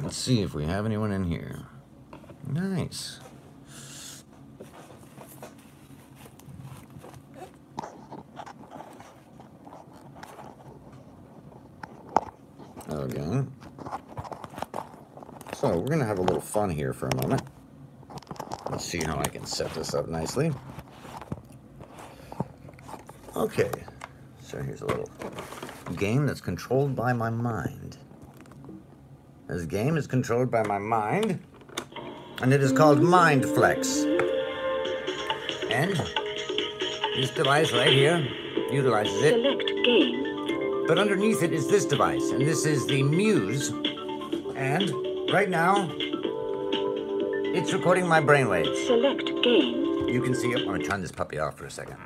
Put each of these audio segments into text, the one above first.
Let's see if we have anyone in here. Nice. Okay. So we're going to have a little fun here for a moment. Let's see how I can set this up nicely. Okay. So here's a little game that's controlled by my mind. This game is controlled by my mind, and it is called Mind Flex. And this device right here utilizes it. Select game. But underneath it is this device, and this is the Muse. And right now, it's recording my brainwaves. Select game. You can see it. I'm going to turn this puppy off for a second.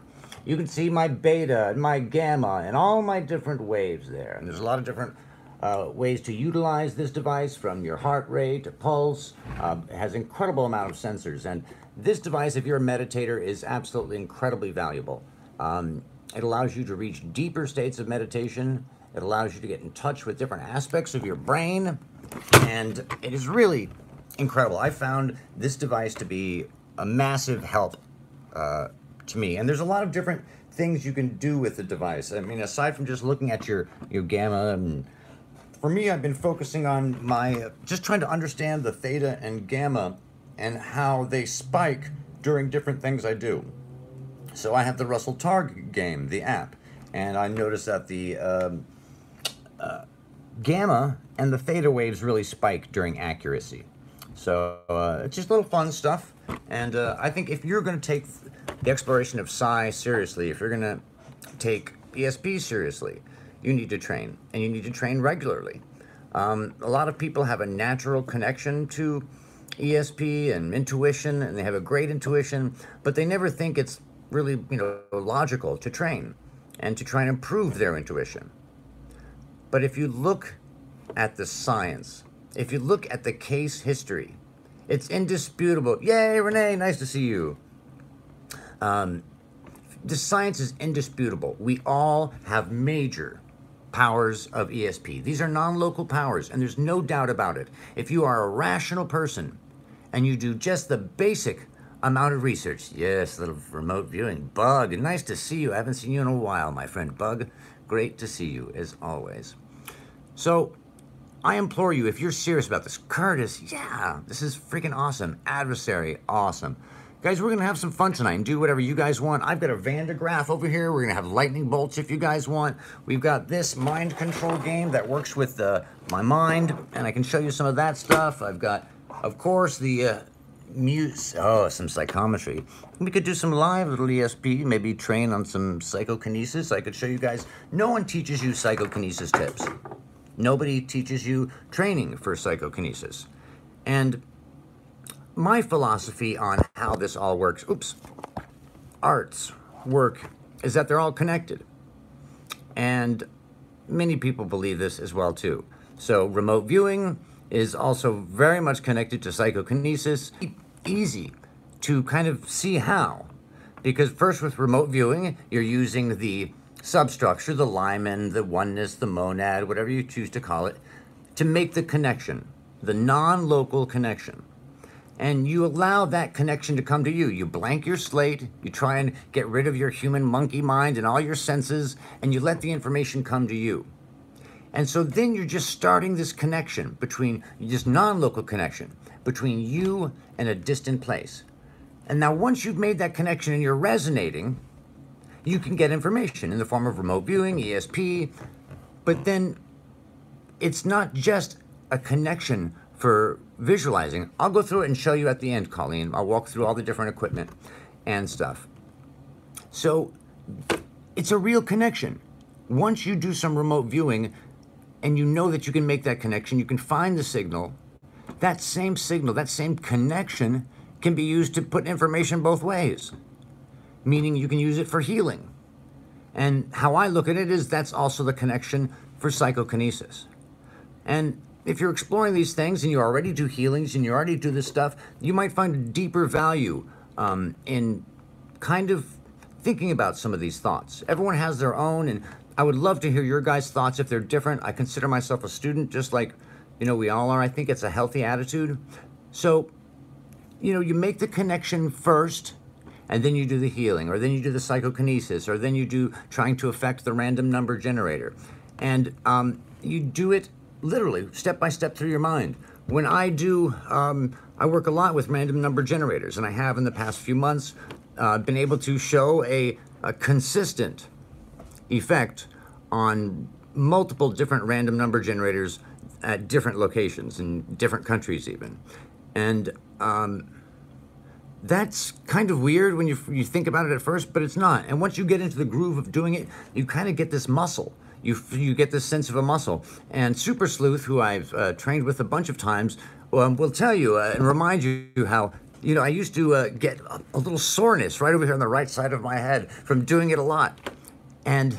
You can see my beta and my gamma and all my different waves there. And there's a lot of different ways to utilize this device, from your heart rate to pulse. It has an incredible amount of sensors. And this device, if you're a meditator, is absolutely incredibly valuable. It allows you to reach deeper states of meditation. It allows you to get in touch with different aspects of your brain. And it is really incredible. I found this device to be a massive help to me. And there's a lot of different things you can do with the device. I mean, aside from just looking at your gamma, and for me, I've been focusing on my, just trying to understand the theta and gamma and how they spike during different things I do. So I have the Russell Targ game, the app, and I noticed that the gamma and the theta waves really spike during accuracy. So it's just little fun stuff. And I think if you're going to take the exploration of psi seriously, if you're going to take ESP seriously, you need to train, and you need to train regularly. A lot of people have a natural connection to ESP and intuition, and they have a great intuition, but they never think it's really, logical to train and to try and improve their intuition. But if you look at the science, if you look at the case history, it's indisputable. Yay, Renee, nice to see you. The science is indisputable. We all have major powers of ESP. These are non-local powers, and there's no doubt about it. If you are a rational person and you do just the basic amount of research, yes, little remote viewing. Bug, nice to see you. I haven't seen you in a while, my friend Bug. Great to see you, as always. So I implore you, if you're serious about this, Curtis, yeah, this is freaking awesome. Adversary, awesome. Guys, we're going to have some fun tonight and do whatever you guys want. I've got a Graaff over here. We're going to have lightning bolts if you guys want. We've got this mind control game that works with my mind, and I can show you some of that stuff. I've got, of course, the Muse. Oh, some psychometry. We could do some live little ESP, maybe train on some psychokinesis. I could show you guys. No one teaches you psychokinesis tips. Nobody teaches you training for psychokinesis. And my philosophy on how this all works, arts work, is that they're all connected. And many people believe this as well, too. So remote viewing is also very much connected to psychokinesis. Easy to kind of see how. Because first, with remote viewing, you're using the substructure, the Lyman, the oneness, the monad, whatever you choose to call it, to make the connection, the non-local connection. And you allow that connection to come to you. You blank your slate, you try and get rid of your human monkey mind and all your senses, and you let the information come to you. And so then you're just starting this connection between, this non-local connection, between you and a distant place. And now once you've made that connection and you're resonating, you can get information in the form of remote viewing, ESP, but then it's not just a connection for visualizing. I'll go through it and show you at the end, Colleen. I'll walk through all the different equipment and stuff. So it's a real connection. Once you do some remote viewing and you know that you can make that connection, you can find the signal, that same connection can be used to put information both ways, meaning you can use it for healing. And how I look at it is that's also the connection for psychokinesis. And if you're exploring these things and you already do healings and you already do this stuff, you might find a deeper value in kind of thinking about some of these thoughts. Everyone has their own, and I would love to hear your guys' thoughts if they're different. I consider myself a student just like You know, we all are. I think it's a healthy attitude. So, you know, you make the connection first, and then you do the healing, or then you do the psychokinesis, or then you do trying to affect the random number generator. And you do it literally, step by step through your mind. When I do, I work a lot with random number generators, and I have in the past few months been able to show a consistent effect on multiple different random number generators at different locations in different countries even. And that's kind of weird when you think about it at first, but it's not. And once you get into the groove of doing it, you kind of get this muscle. You get this sense of a muscle. And Super Sleuth, who I've trained with a bunch of times, will tell you and remind you how, you know, I used to get a little soreness right over here on the right side of my head from doing it a lot. And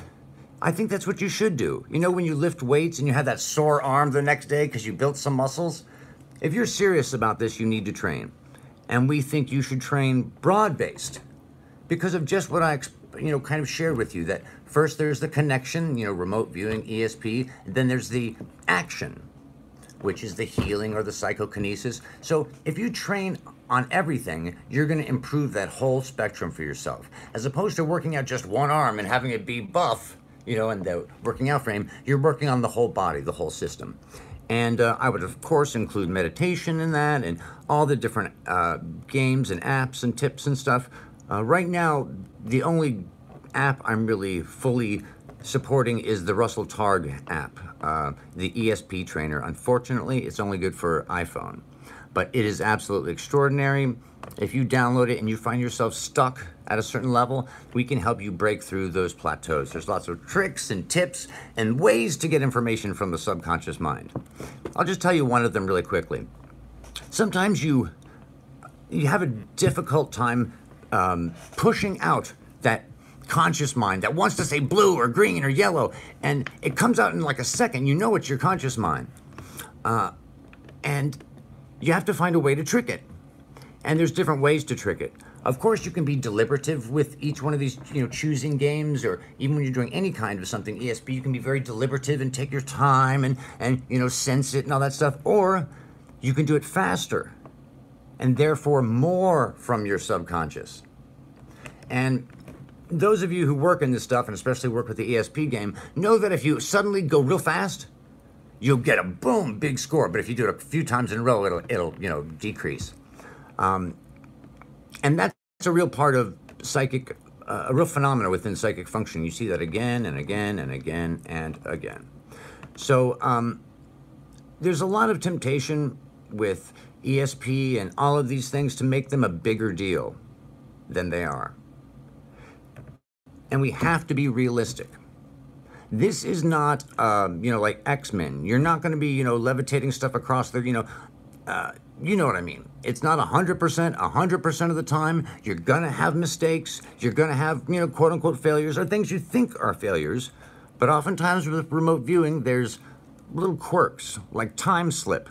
I think that's what you should do. You know, when you lift weights and you have that sore arm the next day because you built some muscles? If you're serious about this, you need to train. And we think you should train broad-based because of just what I, kind of shared with you, that first there's the connection, remote viewing, ESP, and then there's the action, which is the healing or the psychokinesis. So if you train on everything, you're going to improve that whole spectrum for yourself. As opposed to working out just one arm and having it be buff, in the working out frame, you're working on the whole body, the whole system. And I would, of course, include meditation in that and all the different games and apps and tips and stuff. Right now, the only app I'm really fully supporting is the Russell Targ app, the ESP trainer. Unfortunately, it's only good for iPhone, but it is absolutely extraordinary. If you download it and you find yourself stuck at a certain level, we can help you break through those plateaus. There's lots of tricks and tips and ways to get information from the subconscious mind. I'll just tell you one of them really quickly. Sometimes you have a difficult time pushing out that conscious mind that wants to say blue or green or yellow, and it comes out in like a second. You know it's your conscious mind. And you have to find a way to trick it. And there's different ways to trick it. Of course, you can be deliberative with each one of these, choosing games, or even when you're doing any kind of something, ESP, you can be very deliberative and take your time and sense it and all that stuff. Or you can do it faster and therefore more from your subconscious. And those of you who work in this stuff, and especially work with the ESP game, know that if you suddenly go real fast, you'll get a boom, big score. But if you do it a few times in a row, it'll decrease. And that's a real part of psychic, a real phenomena within psychic function. You see that again and again and again and again. So there's a lot of temptation with ESP and all of these things to make them a bigger deal than they are. And we have to be realistic. This is not, like X-Men. You're not going to be, levitating stuff across the, you know what I mean. It's not 100% of the time. You're going to have mistakes. You're going to have, quote unquote failures or things you think are failures. But oftentimes with remote viewing, there's little quirks like time slip,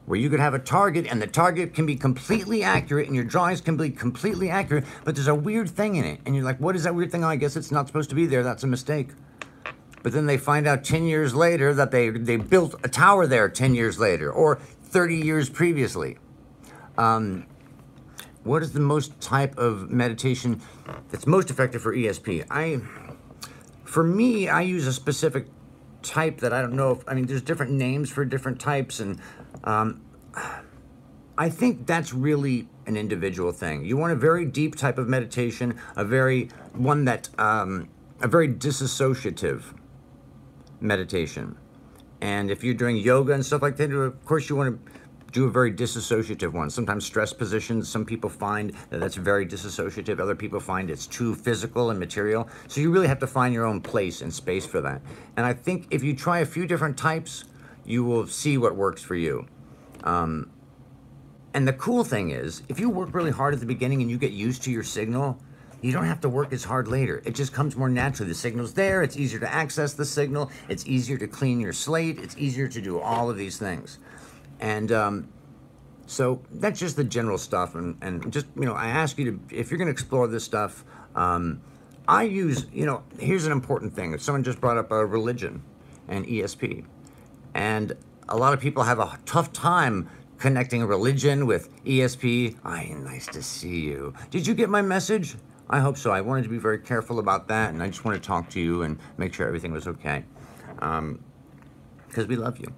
where you could have a target and the target can be completely accurate and your drawings can be completely accurate, but there's a weird thing in it. And you're like, what is that weird thing? Oh, I guess it's not supposed to be there. That's a mistake. But then they find out 10 years later that they built a tower there 10 years later, or 30 years previously. What is the most type of meditation that's most effective for ESP? For me, I use a specific type that I don't know if, there's different names for different types, and I think that's really an individual thing. You want a very deep type of meditation, a very disassociative meditation. And if you're doing yoga and stuff like that, of course you want to do a very disassociative one. Sometimes stress positions, some people find that that's very disassociative. Other people find it's too physical and material. So you really have to find your own place and space for that. And I think if you try a few different types, you will see what works for you. And the cool thing is, if you work really hard at the beginning and you get used to your signal, you don't have to work as hard later. It just comes more naturally. The signal's there. It's easier to access the signal. It's easier to clean your slate. It's easier to do all of these things. And so that's just the general stuff. And just, I ask you to, if you're going to explore this stuff, I use, here's an important thing. Someone just brought up religion and ESP. And a lot of people have a tough time connecting religion with ESP. Nice to see you. Did you get my message? I hope so. I wanted to be very careful about that, and I just want to talk to you and make sure everything was okay, because we love you.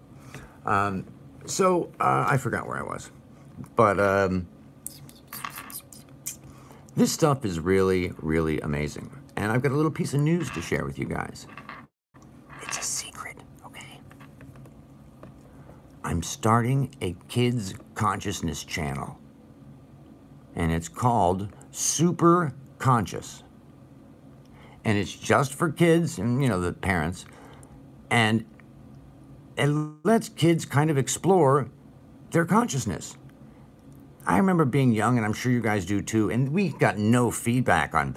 I forgot where I was, but this stuff is really, really amazing, and I've got a little piece of news to share with you guys. It's a secret, okay? I'm starting a kids' consciousness channel, and it's called Super Conscious, and it's just for kids and, you know, the parents, and it lets kids kind of explore their consciousness. I remember being young, and I'm sure you guys do too, and we got no feedback on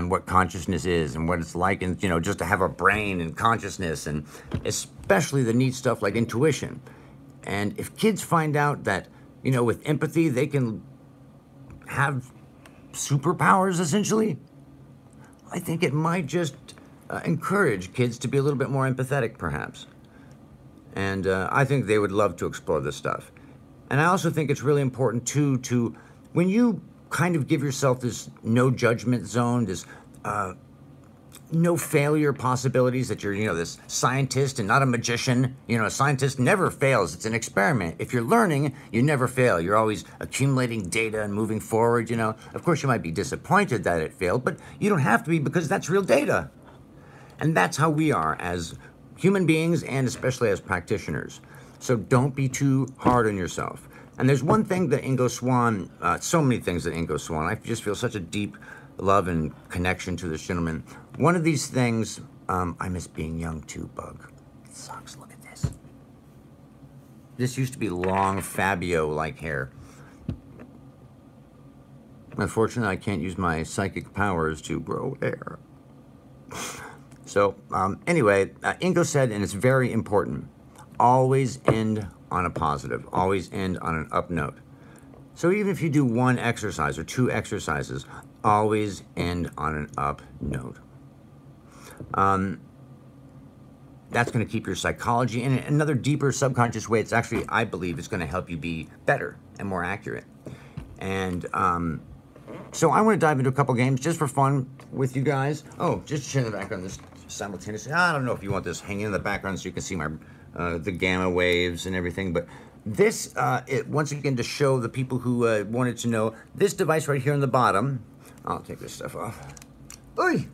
what consciousness is and what it's like, and, you know, just to have a brain and consciousness, and especially the neat stuff like intuition. And if kids find out that, you know, with empathy they can have superpowers, essentially, I think it might just encourage kids to be a little bit more empathetic, perhaps. And I think they would love to explore this stuff. And I also think it's really important, too, to, when you kind of give yourself this no judgment zone, this no failure possibilities, that you're, you know, this scientist and not a magician. You know, a scientist never fails. It's an experiment. If you're learning, you never fail. You're always accumulating data and moving forward, you know. Of course, you might be disappointed that it failed, but you don't have to be, because that's real data. And that's how we are as human beings, and especially as practitioners. So don't be too hard on yourself. And there's one thing that Ingo Swann, so many things that Ingo Swann, I just feel such a deep love and connection to this gentleman. One of these things, I miss being young too, Bug. It sucks, look at this. This used to be long Fabio-like hair. Unfortunately, I can't use my psychic powers to grow hair. So, anyway, Ingo said, and it's very important, always end on a positive, always end on an up note. So even if you do one exercise or two exercises, always end on an up note. That's going to keep your psychology in another deeper subconscious way. It's actually, I believe, it's going to help you be better and more accurate. And so I want to dive into a couple games just for fun with you guys. Oh, just share the background this simultaneously. I don't know if you want this hanging in the background so you can see my the gamma waves and everything, but this, once again, to show the people who wanted to know, this device right here on the bottom, I'll take this stuff off. Oy!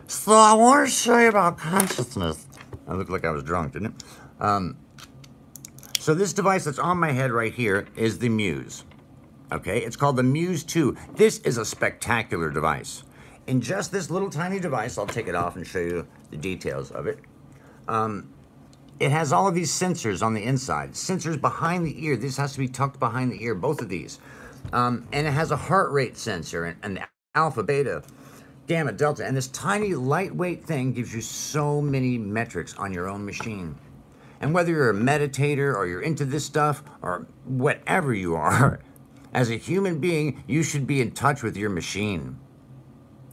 So I want to show you about consciousness. I looked like I was drunk, didn't it? So this device that's on my head right here is the Muse. Okay, it's called the Muse 2. This is a spectacular device. In just this little tiny device, I'll take it off and show you the details of it. It has all of these sensors on the inside, sensors behind the ear. This has to be tucked behind the ear, both of these. And it has a heart rate sensor and the alpha, beta, gamma, delta. And this tiny lightweight thing gives you so many metrics on your own machine. And whether you're a meditator or you're into this stuff or whatever you are, as a human being, you should be in touch with your machine.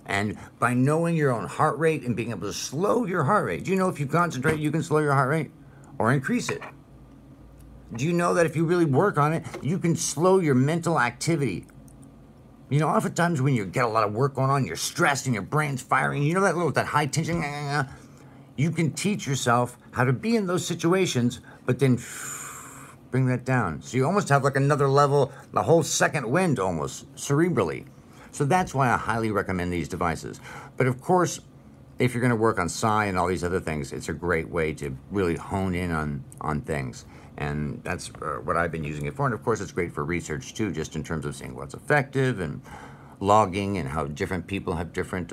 And by knowing your own heart rate and being able to slow your heart rate, do you know if you concentrate, you can slow your heart rate or increase it? Do you know that if you really work on it, you can slow your mental activity? You know, oftentimes when you get a lot of work going on, you're stressed and your brain's firing, you know that high tension, you can teach yourself how to be in those situations, but then bring that down. So you almost have like another level, the whole second wind almost, cerebrally. So that's why I highly recommend these devices. But of course, if you're going to work on psi and all these other things, it's a great way to really hone in on things. And that's what I've been using it for. And of course, it's great for research too, just in terms of seeing what's effective and logging and how different people have different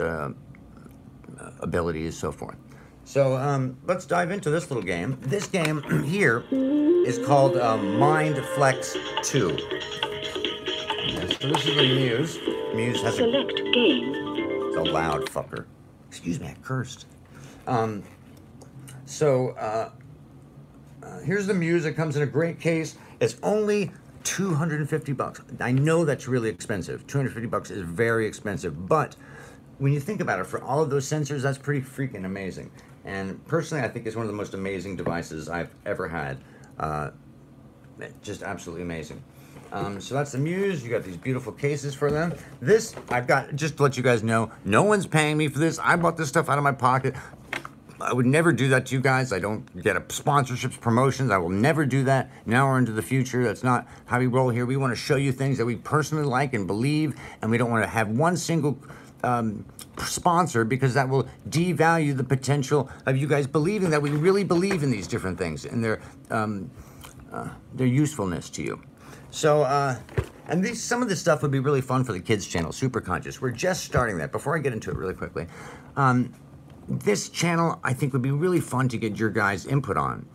abilities, so forth. So let's dive into this little game. This game here is called Mind Flex 2. Yes, so this is the Muse. Muse has Select game. It's a loud fucker. Excuse me, I cursed. Here's the Muse. It comes in a great case. It's only $250. I know that's really expensive. $250 is very expensive, but when you think about it, for all of those sensors, that's pretty freaking amazing. And personally, I think it's one of the most amazing devices I've ever had. Just absolutely amazing. So that's the Muse. You got these beautiful cases for them. This, I've got, just to let you guys know, no one's paying me for this. I bought this stuff out of my pocket. I would never do that to you guys. I don't get sponsorships, promotions. I will never do that now or into the future. That's not how we roll here. We want to show you things that we personally like and believe, and we don't want to have one single sponsor, because that will devalue the potential of you guys believing that we really believe in these different things and their usefulness to you. So, and some of this stuff would be really fun for the kids' channel, Super Conscious. We're just starting that. Before I get into it really quickly, this channel, I think, would be really fun to get your guys' input on.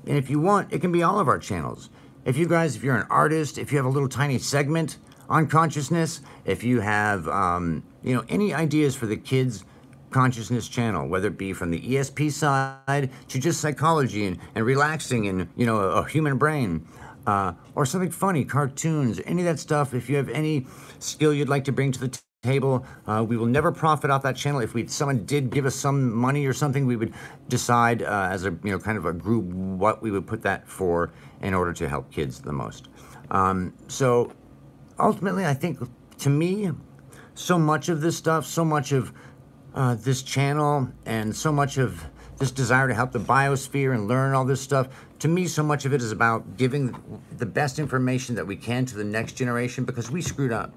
And if you want, it can be all of our channels. If you're an artist, if you have a little tiny segment on consciousness, if you have, any ideas for the kids' consciousness channel, whether it be from the ESP side to just psychology and relaxing and, a human brain, or something funny, cartoons, any of that stuff. If you have any skill you'd like to bring to the table, we will never profit off that channel. If someone did give us some money or something, we would decide as a kind of a group what we would put that for in order to help kids the most. So ultimately, I think, to me, so much of this stuff, so much of this channel, and so much of this desire to help the biosphere and learn all this stuff, to me, so much of it is about giving the best information that we can to the next generation, because we screwed up.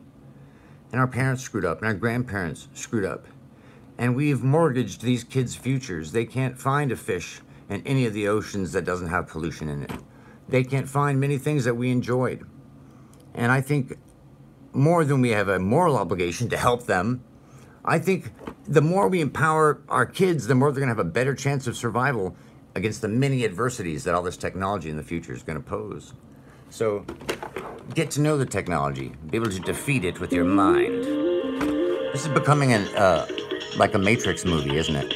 And our parents screwed up, and our grandparents screwed up. And we've mortgaged these kids' futures. They can't find a fish in any of the oceans that doesn't have pollution in it. They can't find many things that we enjoyed. And I think more than we have a moral obligation to help them, I think the more we empower our kids, the more they're going to have a better chance of survival against the many adversities that all this technology in the future is going to pose. So get to know the technology, be able to defeat it with your mind. This is becoming like a Matrix movie, isn't it?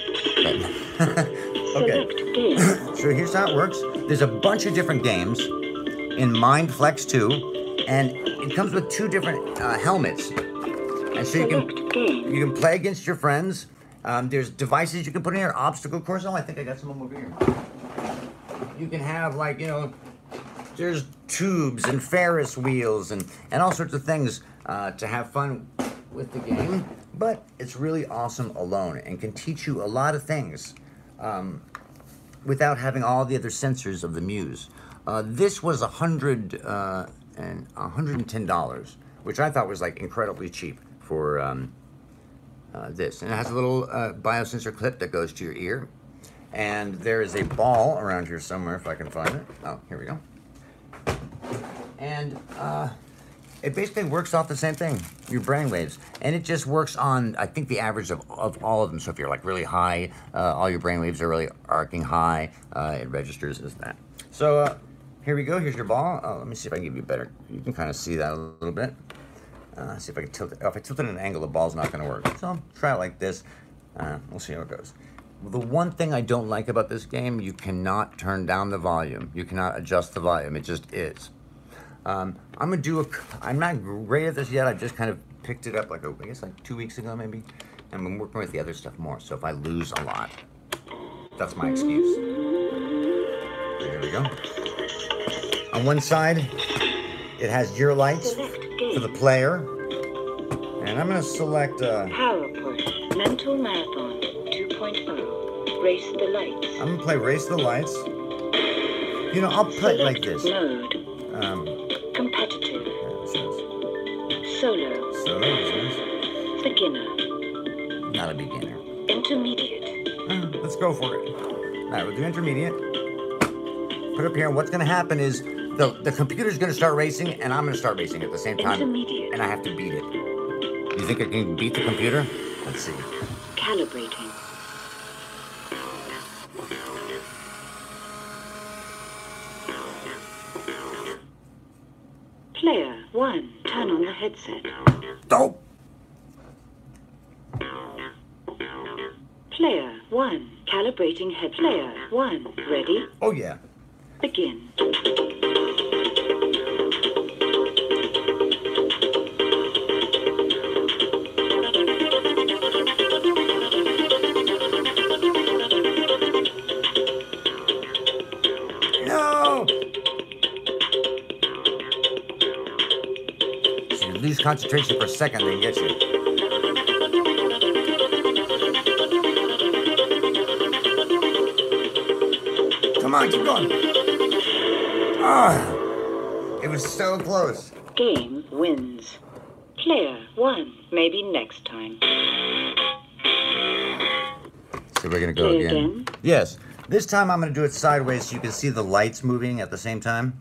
Okay. So here's how it works. There's a bunch of different games in Mind Flex 2, and it comes with 2 different helmets. And so you can play against your friends. There's devices you can put in here, obstacle course. Oh, I think I got some of them over here. You can have, there's tubes and Ferris wheels and all sorts of things to have fun with the game. But it's really awesome alone and can teach you a lot of things without having all the other sensors of the Muse. This was $110, which I thought was incredibly cheap for this. And it has a little biosensor clip that goes to your ear. And there is a ball around here somewhere, if I can find it. Oh, here we go. And it basically works off the same thing, your brain waves. And it just works on, I think, the average of all of them. So if you're really high, all your brain waves are really arcing high, it registers as that. So here we go. Here's your ball. Let me see if I can give you better. You can kind of see that a little bit. See if I can tilt it. If I tilt it at an angle, the ball's not going to work. So I'll try it like this. We'll see how it goes. The one thing I don't like about this game, you cannot turn down the volume. You cannot adjust the volume. It just is. I'm not great at this yet. I just kind of picked it up I guess 2 weeks ago maybe. And I'm working with the other stuff more. So if I lose a lot, that's my excuse. There we go. On one side, it has your lights for the player. And I'm going to select... PowerPoint. Mental Marathon 2.0. Race the Lights. I'm going to play Race the Lights. I'll play it like this. Mode. Competitive. Solo. Beginner. Not a beginner. Intermediate. Let's go for it. All right, we'll do intermediate. Put it up here. And what's going to happen is the computer's going to start racing, and I'm going to start racing at the same time. Intermediate. And I have to beat it. You think I can beat the computer? Let's see. Calibrating. Player 1, turn on the headset. Oh! Player 1, calibrating head. Player 1, ready? Oh, yeah. Begin. lose concentration for a second, they can get you. Come on, keep going. Ah, it was so close. Game wins. Player 1. Maybe next time. So we're gonna go Play again. Yes. This time I'm gonna do it sideways so you can see the lights moving at the same time.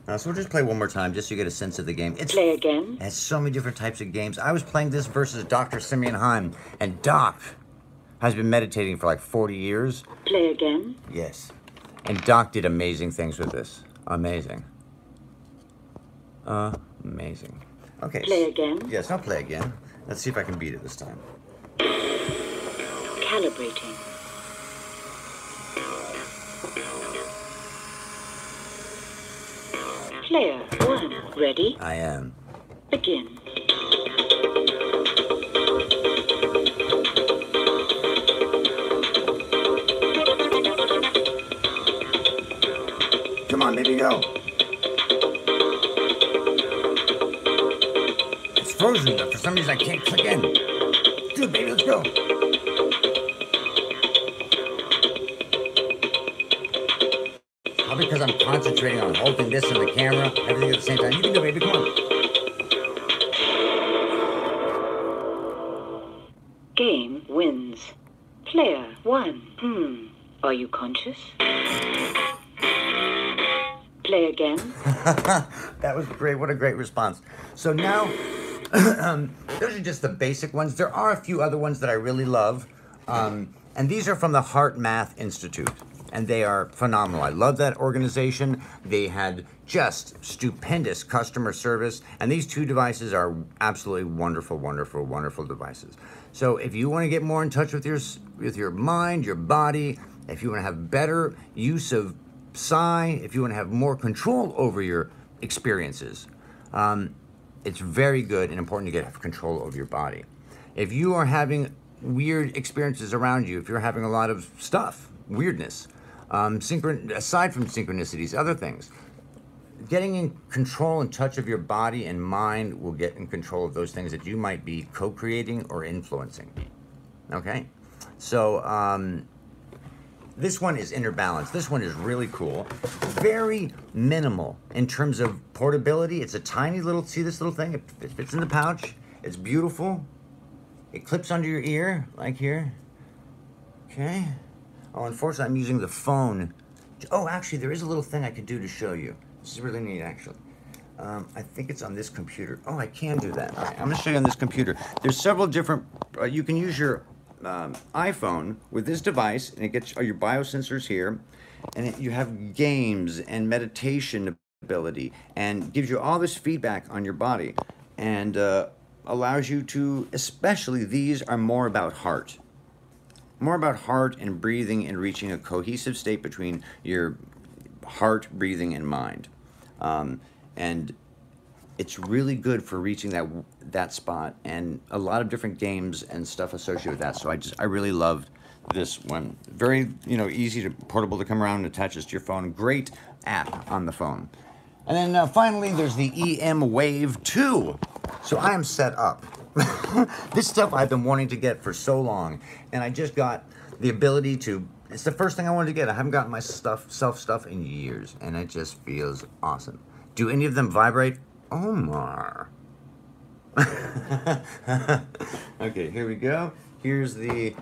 So we'll just play one more time just so you get a sense of the game. Play again. It has so many different types of games. I was playing this versus Dr. Simeon Heim, and Doc has been meditating for like 40 years. Play again. Yes. And Doc did amazing things with this. Amazing. Amazing. Okay. Play again. Yes, I'll play again. Let's see if I can beat it this time. Calibrating. Player 1. Ready? I am. Begin. Come on, baby, go. It's frozen, but for some reason I can't click in. Dude, baby, let's go. Probably because I'm concentrating on holding this in the camera, everything at the same time. You can do it, baby, come on. Game wins. Player 1. Are you conscious? Play again. That was great. What a great response. So now, those are just the basic ones. There are a few other ones that I really love. And these are from the Heart Math Institute. And they are phenomenal. I love that organization. They had just stupendous customer service. And these two devices are absolutely wonderful, wonderful, wonderful devices. So if you want to get more in touch with your mind, your body, if you want to have better use of psi, if you want to have more control over your experiences, it's very good and important to get control over your body. If you are having weird experiences around you, if you're having a lot of stuff, weirdness, aside from synchronicities, other things, getting in control and touch of your body and mind will get in control of those things that you might be co-creating or influencing. Okay? So, this one is Inner Balance. This one is really cool. Very minimal in terms of portability. It's a tiny little, see this little thing? It fits in the pouch. It's beautiful. It clips under your ear, like here. Okay. Oh, unfortunately, I'm using the phone. Oh, actually, there is a little thing I could do to show you. This is really neat, actually. I think it's on this computer. Oh, I can do that. All right, I'm going to show you on this computer. There's several different, you can use your iPhone with this device, and it gets your biosensors here, and you have games and meditation ability, and gives you all this feedback on your body, and allows you to, especially these are more about heart. More about heart and breathing and reaching a cohesive state between your heart, breathing, and mind. And it's really good for reaching that spot, and a lot of different games and stuff associated with that. So I really loved this one. Very, easy to portable to come around and attaches to your phone. Great app on the phone. And then finally, there's the EM Wave 2. So I am set up. This stuff I've been wanting to get for so long, and I just got the ability to. It's the first thing I wanted to get. I haven't gotten my self stuff in years, and it just feels awesome. Do any of them vibrate? Omar. Okay, here we go. Here's the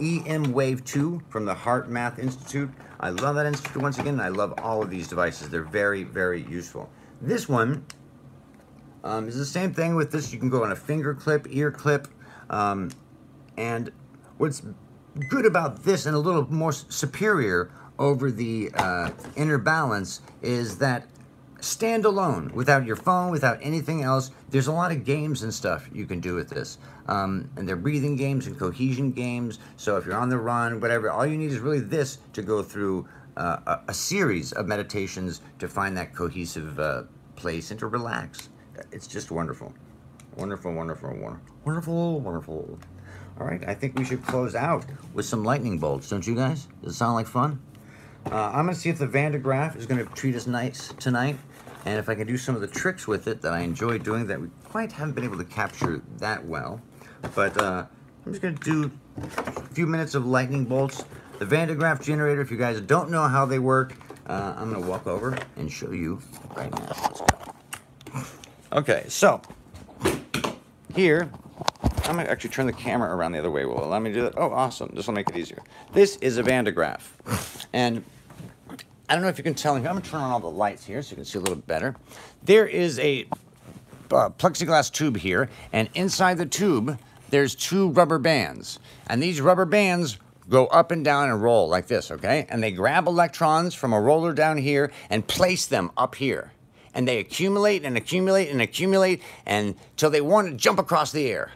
EM Wave 2 from the Heart Math Institute. I love that institute once again, and I love all of these devices. They're very, very useful. This one is the same thing with this. You can go on a finger clip, ear clip, and what's good about this and a little more superior over the Inner Balance is that standalone, without your phone, without anything else, there's a lot of games and stuff you can do with this. And they're breathing games and cohesion games. So if you're on the run, whatever, all you need is really this to go through a series of meditations to find that cohesive place and to relax. It's just wonderful. Wonderful, wonderful, wonderful, wonderful, wonderful. All right, I think we should close out with some lightning bolts, don't you guys? Does it sound like fun? I'm going to see if the Graaff is going to treat us nice tonight. And if I can do some of the tricks with it that I enjoy doing that we quite haven't been able to capture that well. But I'm just going to do a few minutes of lightning bolts. The Van de Graaff generator, if you guys don't know how they work, I'm going to walk over and show you right now. Let's go. Okay, so here, I'm going to actually turn the camera around the other way. Will it allow me to do that? Oh, awesome. This will make it easier. This is a Van de Graaff. And I don't know if you can tell here. I'm going to turn on all the lights here so you can see a little bit better. There is a plexiglass tube here, and inside the tube, there's 2 rubber bands. And these rubber bands go up and down and roll like this, okay? And they grab electrons from a roller down here and place them up here. And they accumulate and accumulate and accumulate until they want to jump across the air.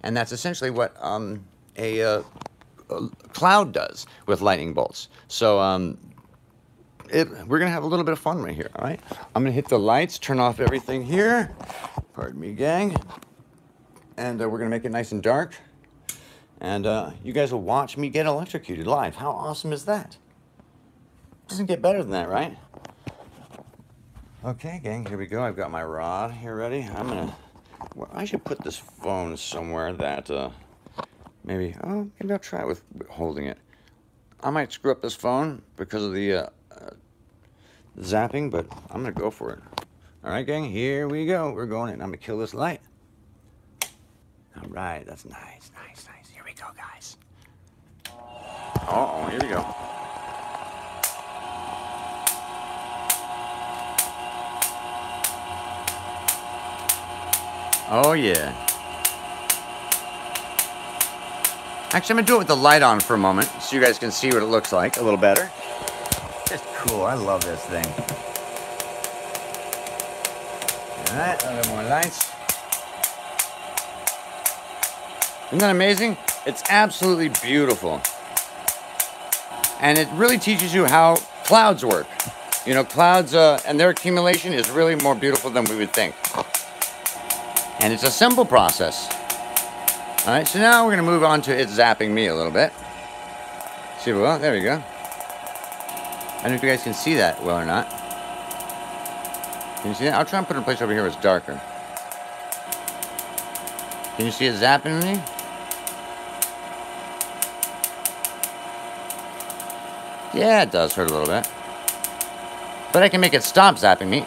And that's essentially what a cloud does with lightning bolts. So we're going to have a little bit of fun right here, all right? I'm going to hit the lights, turn off everything here. Pardon me, gang. And we're going to make it nice and dark. And you guys will watch me get electrocuted live. How awesome is that? Doesn't get better than that, right? Okay, gang, here we go. I've got my rod here ready. Well, I should put this phone somewhere that maybe I'll try with holding it. I might screw up this phone because of the zapping, but I'm going to go for it. All right, gang, here we go. We're going in. I'm going to kill this light. All right, that's nice, nice, nice. Here we go, guys. Uh-oh, here we go. Oh, yeah. Actually, I'm going to do it with the light on for a moment so you guys can see what it looks like a little better. Just cool. I love this thing. All right, a little more lights. Isn't that amazing? It's absolutely beautiful. And it really teaches you how clouds work. You know, clouds and their accumulation is really more beautiful than we would think. And it's a simple process. All right, so now we're going to move on to it zapping me a little bit. See, well, there we go. I don't know if you guys can see that well or not. Can you see that? I'll try and put it in a place over here where it's darker. Can you see it zapping me? Yeah, it does hurt a little bit. But I can make it stop zapping me.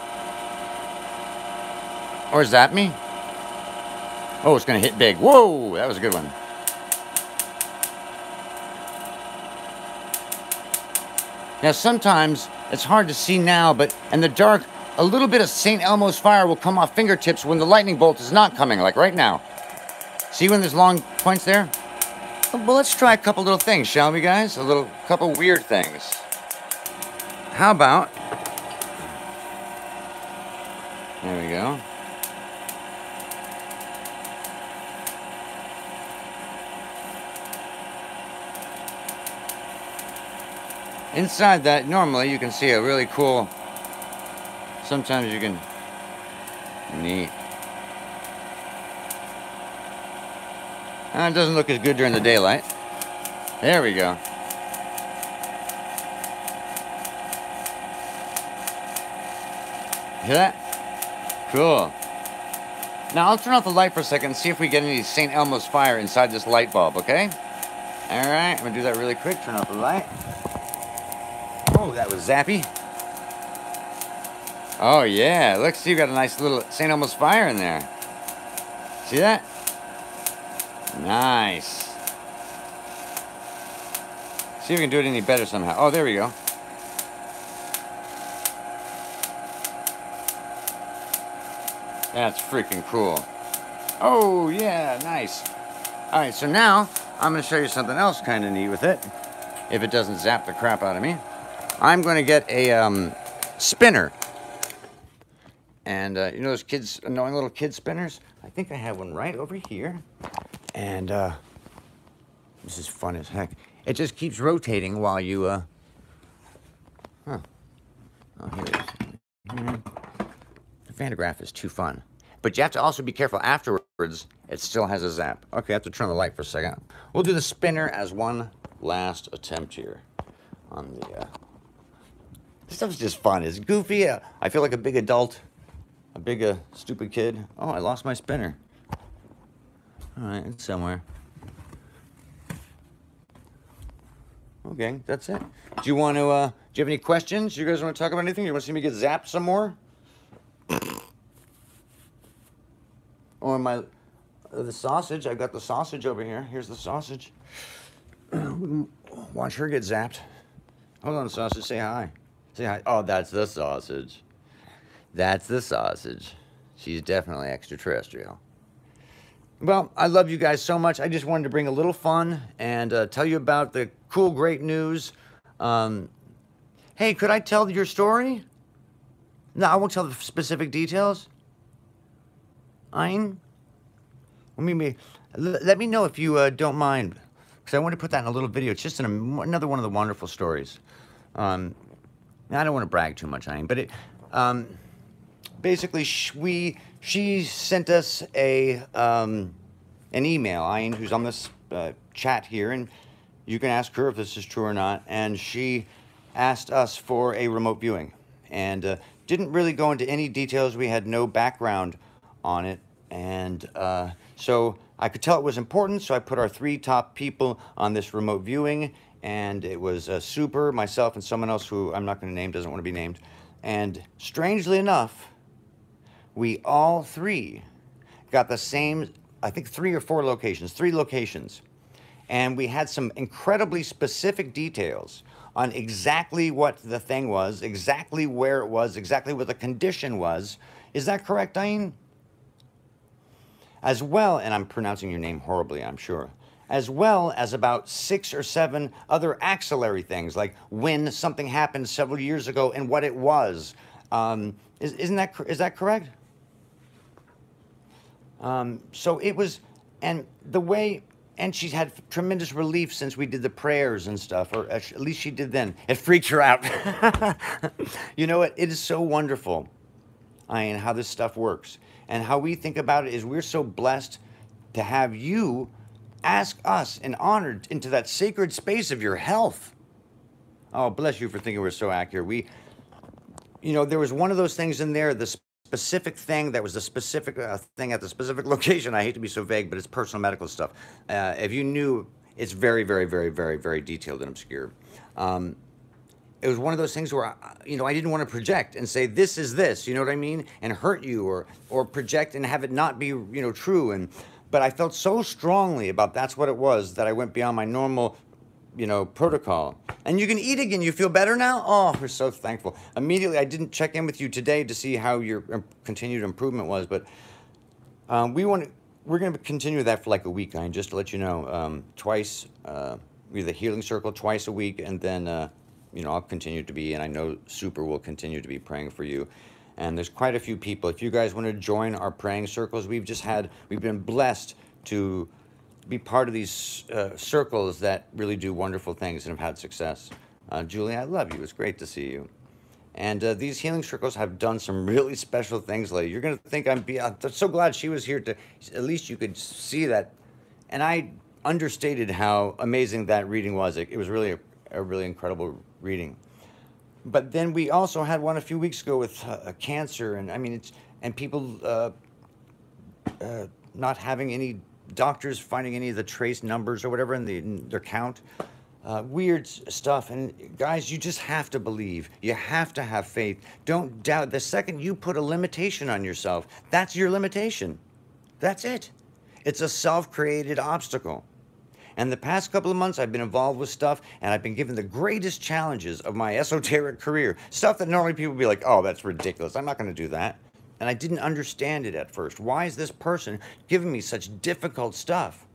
Or zap me. Oh, it's going to hit big. Whoa, that was a good one. Now, sometimes it's hard to see now, but in the dark, a little bit of St. Elmo's fire will come off fingertips when the lightning bolt is not coming, like right now. See when there's long points there? Well, let's try a couple little things, shall we, guys? Couple weird things. How about... There we go. Inside that, normally you can see a really cool... Sometimes you can... Neat. It doesn't look as good during the daylight. There we go. Hear that? Cool. Now I'll turn off the light for a second and see if we get any St. Elmo's fire inside this light bulb, okay? Alright, I'm going to do that really quick. Turn off the light. Oh, that was zappy. Oh, yeah. Look, see, you got a nice little St. Elmo's fire in there. See that? Nice. See if we can do it any better somehow. Oh, there we go. That's freaking cool. Oh, yeah, nice. All right, so now I'm going to show you something else kind of neat with it. If it doesn't zap the crap out of me. I'm going to get a spinner. And you know those kids, annoying little kid spinners? I think I have one right over here. And this is fun as heck. It just keeps rotating while you, Oh, here it is. The Van de Graaff is too fun. But you have to also be careful afterwards. It still has a zap. Okay, I have to turn the light for a second. We'll do the spinner as one last attempt here on the This stuff's just fun. It's goofy. I feel like a big adult, a big stupid kid. Oh, I lost my spinner. All right, it's somewhere. Okay, that's it. Do you want to? Do you have any questions? You guys want to talk about anything? You want to see me get zapped some more? Or the sausage? I got the sausage over here. Here's the sausage. Watch her get zapped. Hold on, sausage. Say hi. Say hi. Oh, that's the sausage. That's the sausage. She's definitely extraterrestrial. Well, I love you guys so much. I just wanted to bring a little fun and tell you about the cool, great news. Hey, could I tell your story? No, I won't tell the specific details. Let me know if you don't mind, because I want to put that in a little video. It's just another one of the wonderful stories. I don't want to brag too much, but basically she sent us an email, who's on this chat here, and you can ask her if this is true or not. And she asked us for a remote viewing, and didn't really go into any details. We had no background on it, and so I could tell it was important, so I put our 3 top people on this remote viewing, and it was Super, myself, and someone else who I'm not going to name, doesn't want to be named. And strangely enough, we all 3 got the same, I think 3 or 4 locations, 3 locations. And we had some incredibly specific details on exactly what the thing was, exactly where it was, exactly what the condition was. Is that correct, Diane? As well, and I'm pronouncing your name horribly, I'm sure, as well as about 6 or 7 other axillary things, like when something happened several years ago and what it was. Is that correct? So it was, and the way, and she's had tremendous relief since we did the prayers and stuff, or at least she did then. It freaked her out. You know what? It is so wonderful, how this stuff works. And how we think about it is we're so blessed to have you ask us and honored into that sacred space of your health. Oh, bless you for thinking we're so accurate. There was one of those things in there, the specific thing that was the specific thing at the specific location. I hate to be so vague, but it's personal medical stuff. If you knew, it's very, very, very, very, very detailed and obscure. It was one of those things where, I didn't want to project and say, this is this, you know what I mean? And hurt you or project and have it not be, true. But I felt so strongly about that's what it was that I went beyond my normal, protocol. And you can eat again. You feel better now? Oh, we're so thankful. Immediately, I didn't check in with you today to see how your continued improvement was, but we're going to continue that for like a week, just to let you know. Twice, the healing circle twice a week, and then I'll continue to be, and I know Super will continue to be praying for you. And there's quite a few people. If you guys want to join our praying circles, we've been blessed to be part of these circles that really do wonderful things and have had success. Julie, I love you. It's great to see you. And these healing circles have done some really special things lately. You're going to think I'm so glad she was here to, at least you could see that. And I understated how amazing that reading was. It was really a really incredible reading. But then we also had one a few weeks ago with cancer, and people not having any doctors finding any of the trace numbers or whatever in their count. Weird stuff. And guys, you just have to believe. You have to have faith. Don't doubt. The second you put a limitation on yourself, that's your limitation. That's it. It's a self-created obstacle. And the past couple of months, I've been involved with stuff, and I've been given the greatest challenges of my esoteric career. Stuff that normally people would be like, oh, that's ridiculous. I'm not going to do that. And I didn't understand it at first. Why is this person giving me such difficult stuff?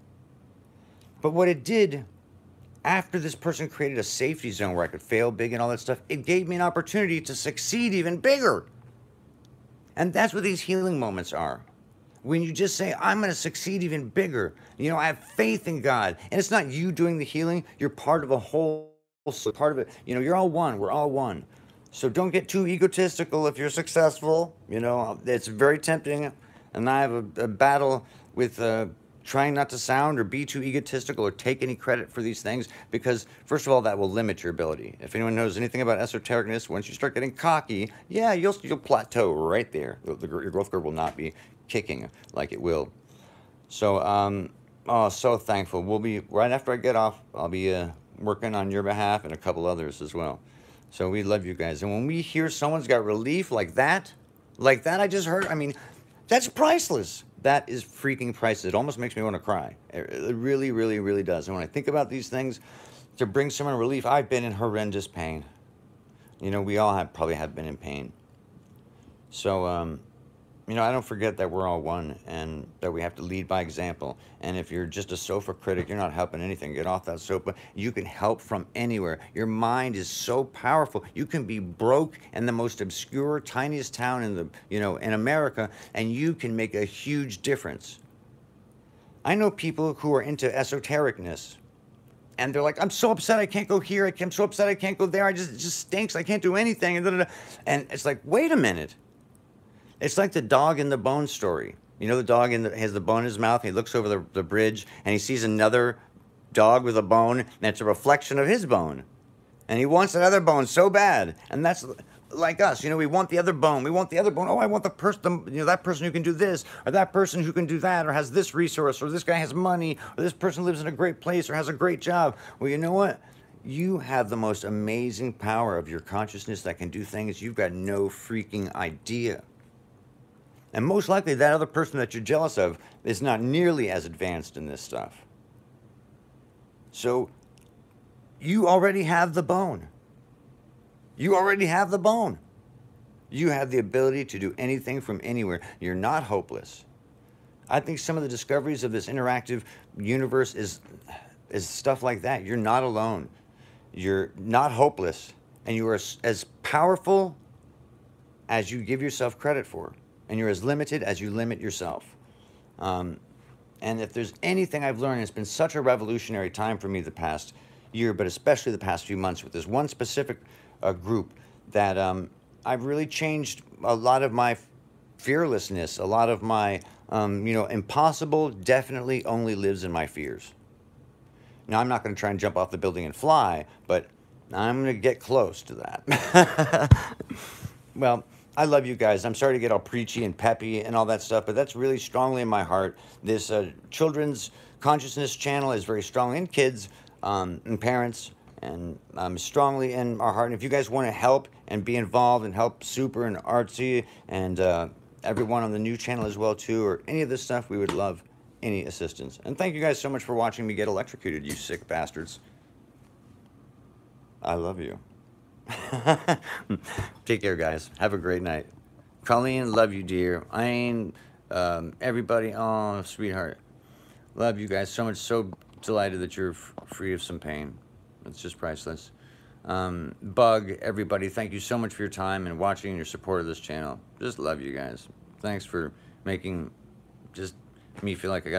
But what it did, after this person created a safety zone where I could fail big and all that stuff, it gave me an opportunity to succeed even bigger. And that's what these healing moments are. When you just say, I'm going to succeed even bigger. I have faith in God. And it's not you doing the healing. You're part of a whole, part of it. You're all one. We're all one. So don't get too egotistical if you're successful. It's very tempting. And I have a battle with trying not to sound or be too egotistical or take any credit for these things, because first of all, that will limit your ability. If anyone knows anything about esotericness, once you start getting cocky, yeah, you'll plateau right there. Your growth curve will not be kicking like it will. So, oh, so thankful. We'll be, right after I get off, I'll be working on your behalf and a couple others as well. So we love you guys. And when we hear someone's got relief like that I just heard, I mean, that's priceless. That is freaking priceless. It almost makes me want to cry. It really, really, really does. And when I think about these things, to bring someone relief, I've been in horrendous pain. You know, we all probably have been in pain. So, you know, I don't forget that we're all one and that we have to lead by example. And if you're just a sofa critic, you're not helping anything. Get off that sofa. You can help from anywhere. Your mind is so powerful. You can be broke in the most obscure, tiniest town in the, you know, in America, and you can make a huge difference. I know people who are into esotericness, and they're like, I'm so upset I can't go here. I'm so upset I can't go there. It just stinks. I can't do anything. And it's like, wait a minute. It's like the dog in the bone story. You know, the dog has the bone in his mouth, and he looks over the bridge, and he sees another dog with a bone, and it's a reflection of his bone. And he wants that other bone so bad. And that's like us. You know, we want the other bone. We want the other bone. Oh, I want the person, you know, that person who can do this, or that person who can do that, or has this resource, or this guy has money, or this person lives in a great place, or has a great job. Well, you know what? You have the most amazing power of your consciousness that can do things you've got no freaking idea. And most likely that other person that you're jealous of is not nearly as advanced in this stuff. So you already have the bone. You already have the bone. You have the ability to do anything from anywhere. You're not hopeless. I think some of the discoveries of this interactive universe is stuff like that. You're not alone. You're not hopeless. And you are as powerful as you give yourself credit for. And you're as limited as you limit yourself. And if there's anything I've learned, it's been such a revolutionary time for me the past year, but especially the past few months with this one specific group that I've really changed a lot of my fearlessness, a lot of my, you know, impossible definitely only lives in my fears. Now, I'm not going to try and jump off the building and fly, but I'm going to get close to that. Well, I love you guys. I'm sorry to get all preachy and peppy and all that stuff, but that's really strongly in my heart. This children's consciousness channel is very strong in kids and parents, and strongly in our heart. And if you guys want to help and be involved and help Super and Artsy and everyone on the new channel as well too, or any of this stuff, we would love any assistance. And thank you guys so much for watching me get electrocuted, you sick bastards. I love you. Take care, guys. Have a great night. Colleen, love you, dear. Ayn, everybody, oh, sweetheart. Love you guys so much. So delighted that you're free of some pain. It's just priceless. Bug, everybody, thank you so much for your time and watching and your support of this channel. Just love you guys. Thanks for making just me feel like I got